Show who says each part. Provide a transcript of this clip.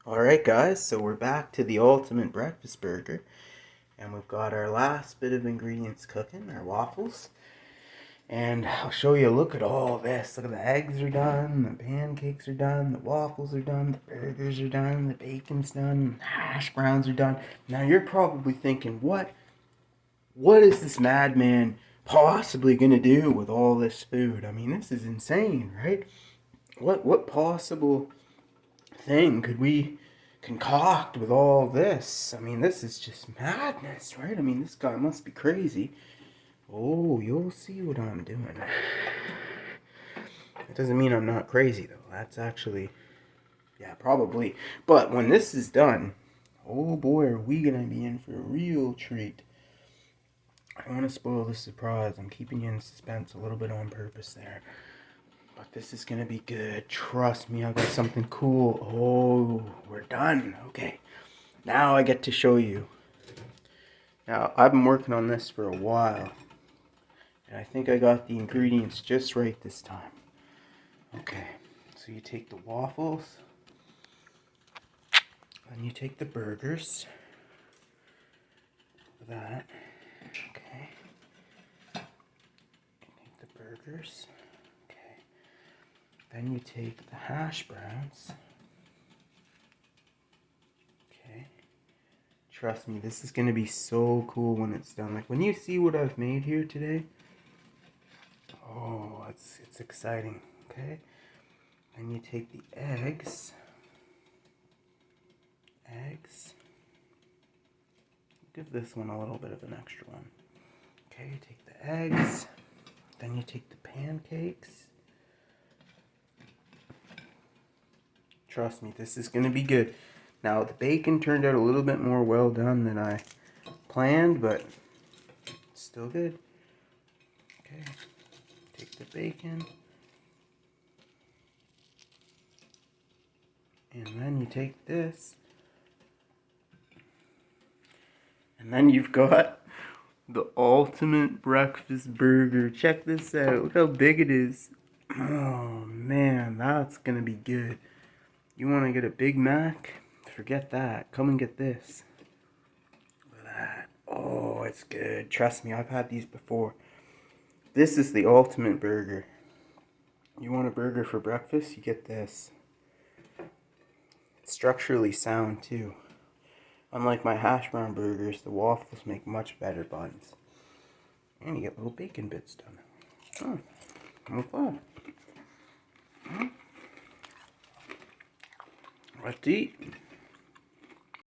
Speaker 1: Alright guys, so we're back to the ultimate breakfast burger. And we've got our last bit of ingredients cooking, our waffles. And I'll show you, look at all this. Look at the eggs are done, the pancakes are done, the waffles are done, the burgers are done, the bacon's done, the hash browns are done. Now you're probably thinking, what is this madman possibly gonna do with all this food? I mean, this is insane, right? What possible thing could we concoct with all this? I mean, this is just madness, right? I mean, this guy must be crazy. Oh, you'll see what I'm doing. It doesn't mean I'm not crazy, though. That's actually, yeah, probably. But when this is done, oh boy, are we gonna be in for a real treat. I don't want to spoil the surprise. I'm keeping you in suspense a little bit on purpose there. But this is going to be good. Trust me, I got something cool. Oh, we're done. Okay. Now I get to show you. Now, I've been working on this for a while. And I think I got the ingredients just right this time. Okay. So you take the waffles. And you take the burgers. Look at that. Okay. Take the burgers. Okay. Then you take the hash browns. Okay. Trust me, this is going to be so cool when it's done. Like, when you see what I've made here today, oh, it's exciting, okay? Then you take the eggs. Give this one a little bit of an extra one. Okay, you take the eggs. Then you take the pancakes. Trust me, this is going to be good. Now, the bacon turned out a little bit more well done than I planned, but it's still good. Okay, take the bacon. And then you take this. And then you've got the ultimate breakfast burger. Check this out. Look how big it is. Oh, man, that's going to be good. You want to get a Big Mac? Forget that. Come and get this. Look at that. Oh, it's good. Trust me, I've had these before. This is the ultimate burger. You want a burger for breakfast? You get this. It's structurally sound, too. Unlike my hash brown burgers, the waffles make much better buns. And you get little bacon bits done. Oh, what's that? Let's eat.